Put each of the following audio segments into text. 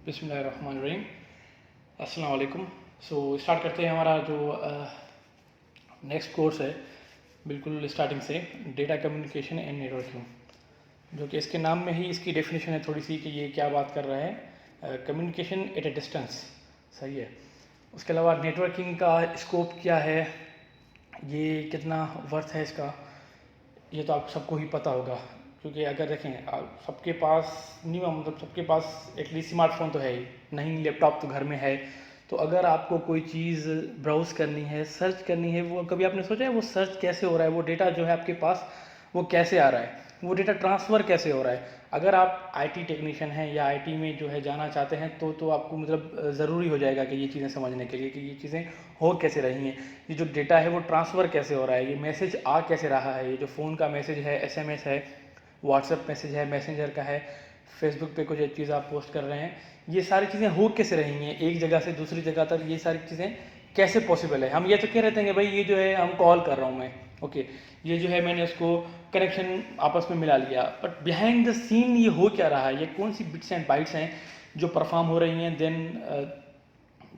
बिस्मिल्लाहिर्रहमानिर्रहीम। अस्सलाम वालेकुम। स्टार्ट करते हैं हमारा जो नेक्स्ट कोर्स है, बिल्कुल स्टार्टिंग से, डेटा कम्युनिकेशन एंड नेटवर्किंग, जो कि इसके नाम में ही इसकी डेफिनेशन है थोड़ी सी कि ये क्या बात कर रहा है। कम्युनिकेशन एट ए डिस्टेंस, सही है। उसके अलावा नेटवर्किंग का स्कोप क्या है, ये कितना वर्थ है इसका, ये तो आप सबको ही पता होगा। क्योंकि अगर देखें सबके पास मिनिमम मतलब सबके पास एटलीस्ट स्मार्टफोन तो है ही, नहीं लैपटॉप तो घर में है। तो अगर आपको कोई चीज़ ब्राउज़ करनी है, सर्च करनी है, वो कभी आपने सोचा है वो सर्च कैसे हो रहा है, वो डेटा जो है आपके पास वो कैसे आ रहा है, वो डेटा ट्रांसफ़र कैसे हो रहा है। अगर आप आईटी टेक्नीशियन हैं या आईटी में जो है जाना चाहते हैं तो आपको मतलब ज़रूरी हो जाएगा कि ये चीज़ें समझने के लिए कि ये चीज़ें हो कैसे रही हैं, ये जो डेटा है वो ट्रांसफ़र कैसे हो रहा है, ये मैसेज आ कैसे रहा है, ये जो फ़ोन का मैसेज है, एसएमएस है, व्हाट्सएप मैसेज है, मैसेंजर का है, फेसबुक पे कुछ एक चीज़ आप पोस्ट कर रहे हैं, ये सारी चीज़ें हो कैसे रही हैं एक जगह से दूसरी जगह तक, ये सारी चीज़ें कैसे पॉसिबल है। हम ये तो कह रहे थे कि भाई ये जो है हम कॉल कर रहा हूँ मैं, ओके, ये जो है मैंने उसको कनेक्शन आपस में मिला लिया, बट बिहाइंड द सीन ये हो क्या रहा है, ये कौन सी बिट्स एंड बाइट्स हैं जो परफॉर्म हो रही हैं, देन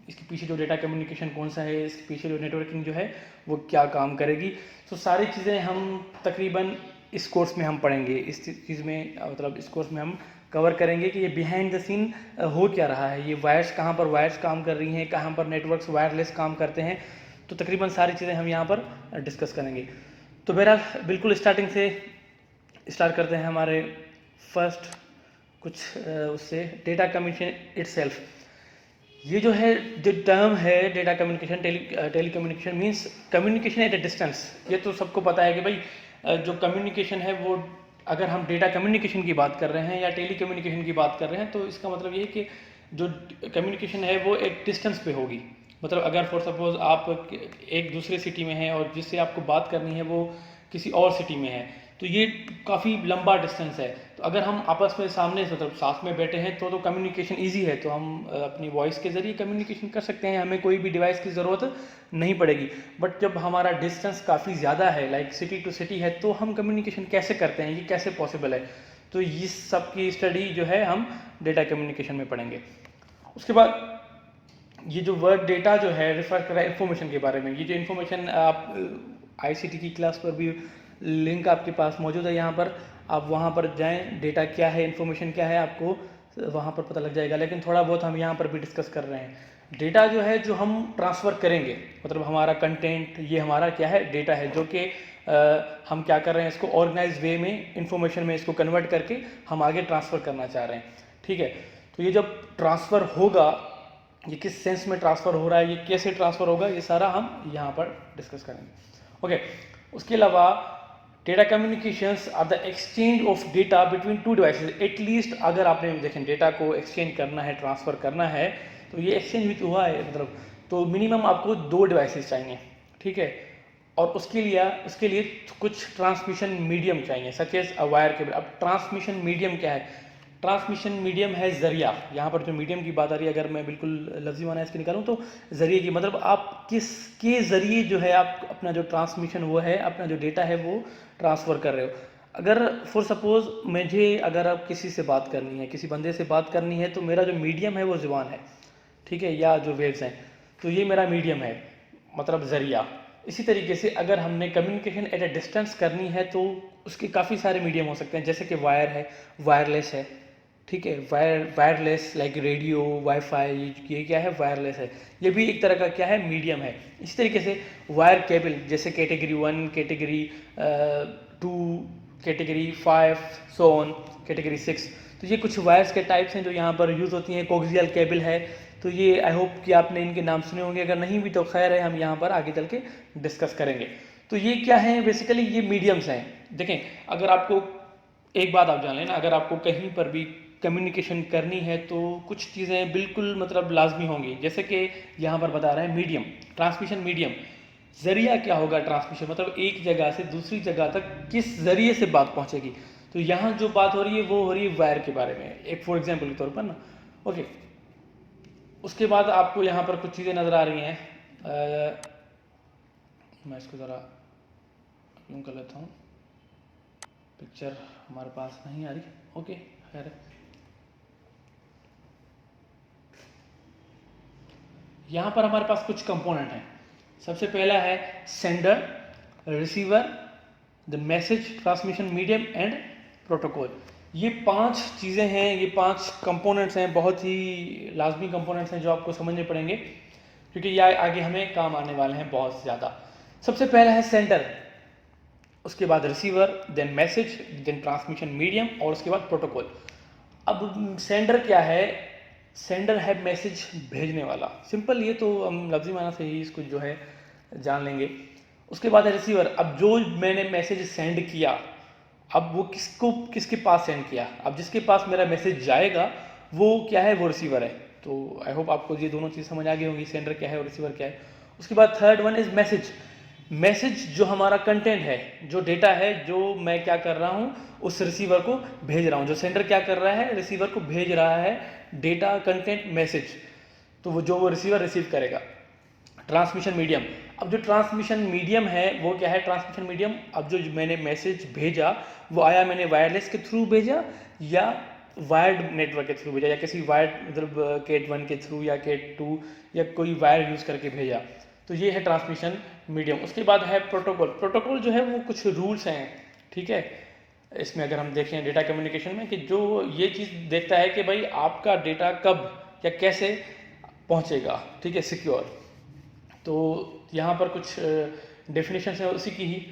इसके पीछे जो डेटा कम्युनिकेशन कौन सा है, इसके पीछे जो नेटवर्किंग जो है वो क्या काम करेगी। तो सारी चीज़ें हम तकरीबन इस कोर्स में हम पढ़ेंगे, इस चीज़ में मतलब इस कोर्स में हम कवर करेंगे कि ये बिहाइंड द सीन हो क्या रहा है, ये वायर्स कहाँ पर वायर्स काम कर रही हैं, कहाँ पर नेटवर्क्स वायरलेस काम करते हैं। तो तकरीबन सारी चीज़ें हम यहाँ पर डिस्कस करेंगे। तो बहरहाल बिल्कुल स्टार्टिंग से स्टार्ट करते हैं हमारे फर्स्ट कुछ उससे, डेटा कम्युनिकेशन इटसेल्फ। ये जो है जो टर्म है data communication, telecommunication means communication at a distance. ये तो सबको पता है कि भाई जो कम्युनिकेशन है वो, अगर हम डेटा कम्युनिकेशन की बात कर रहे हैं या टेली कम्युनिकेशन की बात कर रहे हैं तो इसका मतलब ये है कि जो कम्युनिकेशन है वो एक डिस्टेंस पे होगी। मतलब अगर फॉर सपोज आप एक दूसरे सिटी में हैं और जिससे आपको बात करनी है वो किसी और सिटी में है, तो ये काफ़ी लंबा डिस्टेंस है। तो अगर हम आपस में सामने से मतलब साथ में बैठे हैं तो कम्युनिकेशन इजी है, तो हम अपनी वॉइस के ज़रिए कम्युनिकेशन कर सकते हैं, हमें कोई भी डिवाइस की ज़रूरत नहीं पड़ेगी। बट जब हमारा डिस्टेंस काफ़ी ज़्यादा है, लाइक सिटी टू सिटी है, तो हम कम्युनिकेशन कैसे करते हैं, ये कैसे पॉसिबल है। तो इस सब की स्टडी जो है हम डेटा कम्युनिकेशन में पढ़ेंगे। उसके बाद ये जो वर्ड डेटा जो है रिफर कर रहा है इन्फॉर्मेशन के बारे में। ये जो इन्फॉर्मेशन आप आईसीटी की क्लास पर भी लिंक आपके पास मौजूद है, यहाँ पर आप वहाँ पर जाएं, डेटा क्या है, इन्फॉर्मेशन क्या है, आपको वहाँ पर पता लग जाएगा। लेकिन थोड़ा बहुत हम यहाँ पर भी डिस्कस कर रहे हैं। डेटा जो है जो हम ट्रांसफ़र करेंगे, मतलब हमारा कंटेंट, ये हमारा क्या है, डेटा है, जो कि हम क्या कर रहे हैं, इसको ऑर्गेनाइज वे में इन्फॉर्मेशन में इसको कन्वर्ट करके हम आगे ट्रांसफ़र करना चाह रहे हैं। ठीक है, तो ये जब ट्रांसफ़र होगा, ये किस सेंस में ट्रांसफ़र हो रहा है, ये कैसे ट्रांसफ़र होगा, ये सारा हम यहाँ पर डिस्कस करेंगे। ओके, उसके अलावा data communications are the exchange of data between two devices. At least अगर आपने देखें डेटा को एक्सचेंज करना है, ट्रांसफ़र करना है, तो ये एक्सचेंज भी हुआ है मतलब, तो मिनिमम आपको 2 डिवाइसेस चाहिए। ठीक है, और उसके लिए कुछ ट्रांसमिशन मीडियम चाहिए, such as a wire cable. अब ट्रांसमिशन मीडियम क्या है, ट्रांसमिशन मीडियम है ज़रिया। यहाँ पर जो मीडियम की बात आ रही है, अगर मैं बिल्कुल लफ्ज़ी माना इसके निकालूँ तो ज़रिए की मतलब आप किसके ज़रिए जो है आप अपना जो ट्रांसमिशन वो है, अपना जो डेटा है वो ट्रांसफ़र कर रहे हो। अगर फॉर सपोज़ मुझे अगर आप किसी से बात करनी है, किसी बंदे से बात करनी है, तो मेरा जो मीडियम है वो ज़ुबान है, ठीक है, या जो वेव्स हैं, तो ये मेरा मीडियम है, मतलब ज़रिया। इसी तरीके से अगर हमने कम्युनिकेशन एट ए डिस्टेंस करनी है तो उसके काफ़ी सारे मीडियम हो सकते हैं, जैसे कि वायर है, वायरलेस है। ठीक है, वायरलेस लाइक रेडियो, वाईफाई, ये क्या है, वायरलेस है, ये भी एक तरह का क्या है, मीडियम है। इसी तरीके से वायर केबल, जैसे category 1, category 2, category 5, so on, category 6। तो ये कुछ वायर्स के टाइप्स हैं जो यहाँ पर यूज़ होती हैं। कोक्सियल केबल है, तो ये आई होप कि आपने इनके नाम सुने होंगे, अगर नहीं भी तो खैर है, हम यहाँ पर आगे चल के डिस्कस करेंगे। तो ये क्या है, बेसिकली ये मीडियम्स हैं। देखें, अगर आपको एक बात आप जान लें ना, अगर आपको कहीं पर भी कम्युनिकेशन करनी है तो कुछ चीज़ें बिल्कुल मतलब लाजमी होंगी, जैसे कि यहाँ पर बता रहे हैं मीडियम, ट्रांसमिशन मीडियम। ज़रिया क्या होगा, ट्रांसमिशन मतलब एक जगह से दूसरी जगह तक किस ज़रिए से बात पहुँचेगी। तो यहाँ जो बात हो रही है वो हो रही है वायर के बारे में, एक फॉर एग्जाम्पल के तौर पर ना। ओके, उसके बाद आपको यहाँ पर कुछ चीज़ें नज़र आ रही हैं, मैं इसको ज़रा यूँ कर लेता हूँ, पिक्चर हमारे पास नहीं आ रही। ओके, खैर, यहाँ पर हमारे पास कुछ कंपोनेंट हैं। सबसे पहला है sender, receiver, the message transmission medium and protocol. ये 5 चीज़ें हैं, ये 5 कंपोनेंट्स हैं, बहुत ही लाजमी कंपोनेंट्स हैं जो आपको समझने पड़ेंगे, क्योंकि ये आगे हमें काम आने वाले हैं बहुत ज़्यादा। सबसे पहला है सेंडर, उसके बाद receiver, then message, then transmission medium और उसके बाद प्रोटोकॉल। अब सेंडर क्या है? सेंडर है मैसेज भेजने वाला, सिंपल, ये तो हम लफ्ज़ी माना से ही इसको जो है जान लेंगे। उसके बाद है रिसीवर, अब जो मैंने मैसेज सेंड किया, अब वो किसके पास सेंड किया, अब जिसके पास मेरा मैसेज जाएगा वो क्या है, वो रिसीवर है। तो आई होप आपको ये दोनों चीज़ समझ आ गई होंगी, सेंडर क्या है और रिसीवर क्या है। उसके बाद third one is message. Message जो हमारा कंटेंट है, जो डेटा है, जो मैं क्या कर रहा हूँ उस रिसीवर को भेज रहा हूँ। जो सेंडर क्या कर रहा है, रिसीवर को भेज रहा है डेटा, कंटेंट, मैसेज, तो वो रिसीवर रिसीव करेगा। ट्रांसमिशन मीडियम, अब जो ट्रांसमिशन मीडियम है वो क्या है, ट्रांसमिशन मीडियम, अब जो मैंने मैसेज भेजा वो आया मैंने वायरलेस के थ्रू भेजा या वायर्ड नेटवर्क के थ्रू भेजा या किसी वायर्ड मतलब केट 1 के थ्रू या केट 2 या कोई वायर यूज़ करके भेजा, तो ये है ट्रांसमिशन मीडियम। उसके बाद है प्रोटोकॉल। प्रोटोकॉल जो है वो कुछ रूल्स हैं, ठीक है। इसमें अगर हम देखें डेटा कम्युनिकेशन में कि जो ये चीज़ देखता है कि भाई आपका डेटा कब या कैसे पहुंचेगा, ठीक है, सिक्योर। तो यहाँ पर कुछ डेफिनेशन है उसी की ही।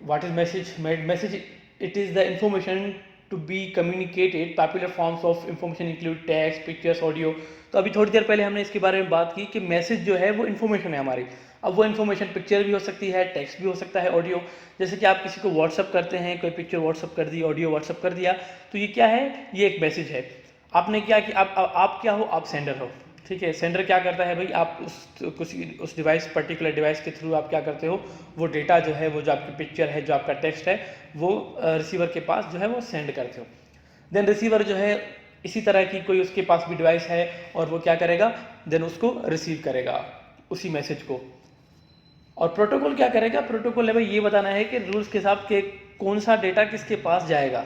What is message? Message it is the information to be communicated, popular forms of information include text, pictures, audio. तो अभी थोड़ी देर पहले हमने इसके बारे में बात की कि मैसेज जो है वो इन्फॉर्मेशन है हमारी। अब वो इन्फॉर्मेशन पिक्चर भी हो सकती है, टेक्स्ट भी हो सकता है, ऑडियो। जैसे कि आप किसी को व्हाट्सअप करते हैं, कोई पिक्चर व्हाट्सअप कर दी, ऑडियो व्हाट्सअप कर दिया, तो ये क्या है, ये एक मैसेज है। आपने क्या कि आप क्या हो, आप सेंडर हो, ठीक है। सेंडर क्या करता है भाई, आप उस डिवाइस, पर्टिकुलर डिवाइस के थ्रू आप क्या करते हो, वो डेटा जो है, वो जो आपकी पिक्चर है, जो आपका टेक्स्ट है, वो रिसीवर के पास जो है वो सेंड करते हो। देन रिसीवर जो है इसी तरह की कोई उसके पास भी डिवाइस है और वो क्या करेगा, देन उसको रिसीव करेगा उसी मैसेज को। और प्रोटोकॉल क्या करेगा, प्रोटोकॉल है भाई ये बताना है कि रूल्स के हिसाब के कौन सा डेटा किसके पास जाएगा।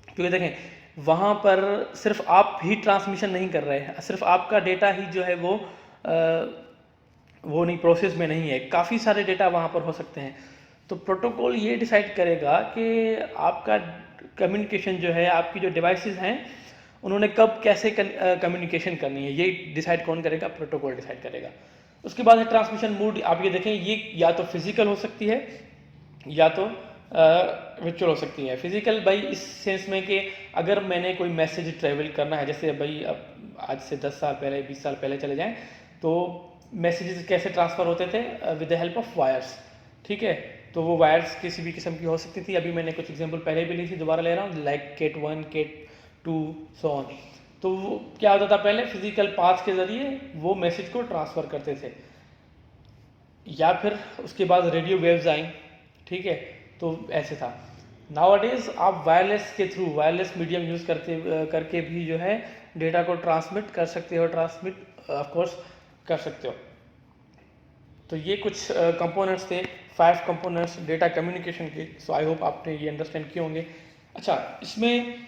क्योंकि देखें वहाँ पर सिर्फ आप ही ट्रांसमिशन नहीं कर रहे हैं, सिर्फ आपका डेटा ही जो है वो नहीं, प्रोसेस में नहीं है, काफ़ी सारे डेटा वहाँ पर हो सकते हैं। तो प्रोटोकॉल ये डिसाइड करेगा कि आपका कम्युनिकेशन जो है, आपकी जो डिवाइसेस हैं उन्होंने कब कैसे कम्युनिकेशन करनी है, ये डिसाइड कौन करेगा, प्रोटोकॉल डिसाइड करेगा। उसके बाद है ट्रांसमिशन मोड। आप ये देखें, ये या तो फिजिकल हो सकती है या तो वर्चुअल हो सकती है। फिजिकल भाई इस सेंस में कि अगर मैंने कोई मैसेज ट्रेवल करना है, जैसे भाई अब आज से 10 साल पहले, 20 साल पहले चले जाएं, तो मैसेजेस कैसे ट्रांसफ़र होते थे, with the help of wires, ठीक है। तो वो वायर्स किसी भी किस्म की हो सकती थी। अभी मैंने कुछ एग्जांपल पहले भी ली थी, दोबारा ले रहा हूँ, like cat 1, cat 2, so on. तो वो क्या होता था, पहले फिजिकल पाथ के ज़रिए वो मैसेज को ट्रांसफ़र करते थे, या फिर उसके बाद रेडियो वेव्स आई, ठीक है, तो ऐसे था। नाउअडेज आप वायरलेस के थ्रू, वायरलेस मीडियम यूज़ करके भी जो है डेटा को ट्रांसमिट कर सकते हो, ट्रांसमिट ऑफ कोर्स कर सकते हो। तो ये कुछ कंपोनेंट्स थे, 5 कंपोनेंट्स डेटा कम्युनिकेशन के। सो आई होप आपने ये अंडरस्टैंड किए होंगे। अच्छा, इसमें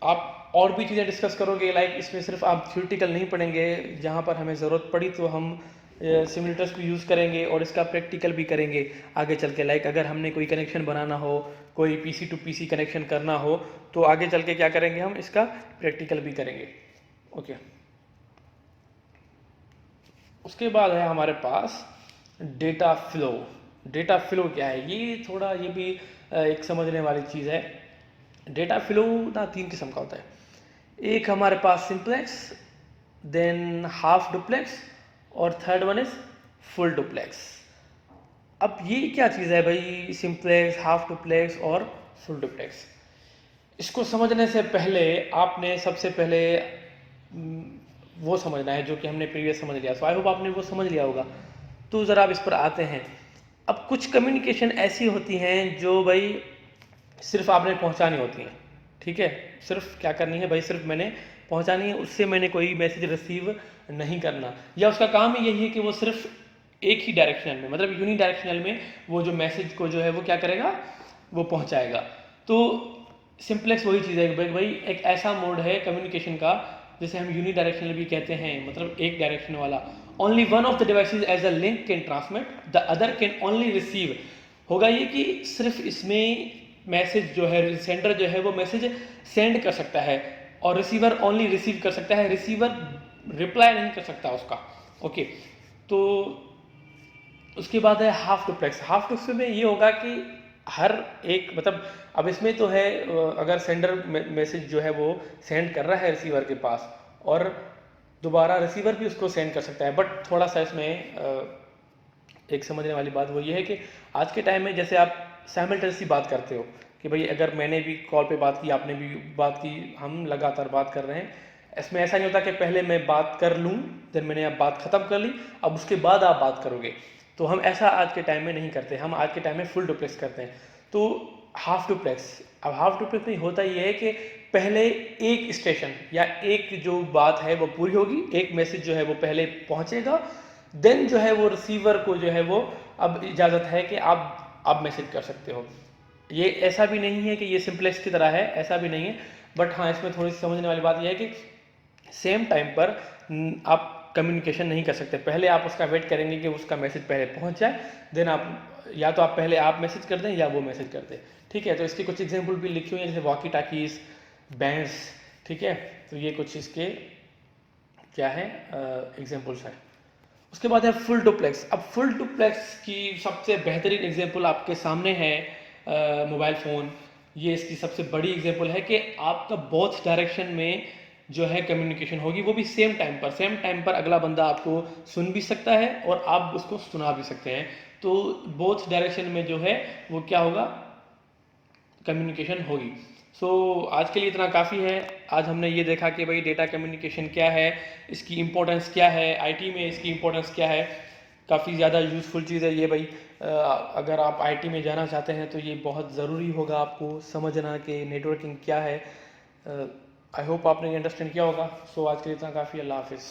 आप और भी चीज़ें डिस्कस करोगे, लाइक इसमें सिर्फ आप थ्योरेटिकल नहीं पढ़ेंगे, जहाँ पर हमें ज़रूरत पड़ी तो हम सिमुलेटर्स भी यूज़ करेंगे और इसका प्रैक्टिकल भी करेंगे आगे चल के। लाइक अगर हमने कोई कनेक्शन बनाना हो, कोई पीसी टू पीसी कनेक्शन करना हो, तो आगे चल के क्या करेंगे, हम इसका प्रैक्टिकल भी करेंगे। ओके, उसके बाद है हमारे पास डेटा फ्लो। डेटा फ्लो क्या है, ये थोड़ा ये भी एक समझने वाली चीज़ है। डेटा फ्लो ना 3 किस्म का होता है। एक हमारे पास सिंप्लेक्स, देन हाफ डुप्लेक्स और third one is full duplex. अब ये क्या चीज़ है भाई, सिंप्लेक्स, हाफ डुप्लेक्स और फुल डुप्लेक्स? इसको समझने से पहले आपने सबसे पहले वो समझना है जो कि हमने प्रीवियस समझ लिया। सो आई होप आपने वो समझ लिया होगा। तो ज़रा अब इस पर आते हैं। अब कुछ कम्युनिकेशन ऐसी होती हैं जो भाई सिर्फ आपने पहुंचानी होती हैं, ठीक है। सिर्फ क्या करनी है भाई, सिर्फ मैंने पहुंचानी है, उससे मैंने कोई मैसेज रिसीव नहीं करना, या उसका काम ही यही है कि वो सिर्फ एक ही डायरेक्शनल में, मतलब यूनी डायरेक्शनल में वो जो मैसेज को जो है वो क्या करेगा, वो पहुंचाएगा। तो सिंप्लेक्स वही चीज़ है भाई, एक ऐसा मोड है कम्युनिकेशन का जिसे हम यूनी डायरेक्शनल भी कहते हैं, मतलब एक डायरेक्शन वाला। Only one of the devices as a link can transmit, the other can only receive. होगा ये कि सिर्फ इसमें मैसेज जो है, सेंडर जो है वो मैसेज सेंड कर सकता है और रिसीवर ओनली रिसीव कर सकता है, रिसीवर रिप्लाई नहीं कर सकता उसका। ओके, तो उसके बाद है हाफ डुप्लेक्स। हाफ डुप्लेक्स में ये होगा कि हर एक, मतलब अब इसमें तो है अगर सेंडर मैसेज जो है वो सेंड कर रहा है रिसीवर के पास और दोबारा रिसीवर भी उसको सेंड कर सकता है, बट थोड़ा सा इसमें एक समझने वाली बात वो ये है कि आज के टाइम में जैसे आप साइमल्टेनियसली बात करते हो कि भाई अगर मैंने भी कॉल पे बात की, आपने भी बात की, हम लगातार बात कर रहे हैं, इसमें ऐसा नहीं होता कि पहले मैं बात कर लूँ, देन मैंने अब बात ख़त्म कर ली, अब उसके बाद आप बात करोगे। तो हम ऐसा आज के टाइम में नहीं करते, हम आज के टाइम में फुल डुप्लेक्स करते हैं। तो हाफ डुप्लेक्स, अब हाफ डुप्लेक्स में होता ये है कि पहले एक स्टेशन या एक जो बात है वो पूरी होगी, एक मैसेज जो है वो पहले पहुंचेगा, देन जो है वो रिसीवर को जो है वो अब इजाज़त है कि आप मैसेज कर सकते हो। ये ऐसा भी नहीं है कि ये सिंपलेक्स की तरह है, ऐसा भी नहीं है, बट हाँ इसमें थोड़ी सी समझने वाली बात यह है कि सेम टाइम पर आप कम्युनिकेशन नहीं कर सकते। पहले आप उसका वेट करेंगे कि उसका मैसेज पहले पहुंच जाए, देन आप या तो आप पहले आप मैसेज कर दें या वो मैसेज कर दे। ठीक है, तो इसकी कुछ एग्जांपल भी लिखी हुई है, जैसे वॉकी टाकीज, बैंड्स। ठीक है, तो ये कुछ इसके क्या है एग्जांपल्स है। उसके बाद है फुल डुप्लेक्स। अब फुल डुप्लेक्स की सबसे बेहतरीन एग्जांपल आपके सामने है मोबाइल फ़ोन। ये इसकी सबसे बड़ी एग्जांपल है कि आपका बोथ डायरेक्शन में जो है कम्युनिकेशन होगी, वो भी सेम टाइम पर अगला बंदा आपको सुन भी सकता है और आप उसको सुना भी सकते हैं। तो बोथ डायरेक्शन में जो है वो क्या होगा, कम्युनिकेशन होगी। सो आज के लिए इतना काफ़ी है। आज हमने ये देखा कि भाई डेटा कम्युनिकेशन क्या है, इसकी इम्पोर्टेंस क्या है, आईटी में इसकी इम्पोर्टेंस क्या है। काफ़ी ज़्यादा यूज़फुल चीज़ है ये भाई। अगर आप आईटी में जाना चाहते हैं तो ये बहुत ज़रूरी होगा आपको समझना कि नेटवर्किंग क्या है। आई होप आपने ये अंडरस्टैंड किया होगा। सो आज के लिए इतना काफ़ी। अल्लाह हाफिज़।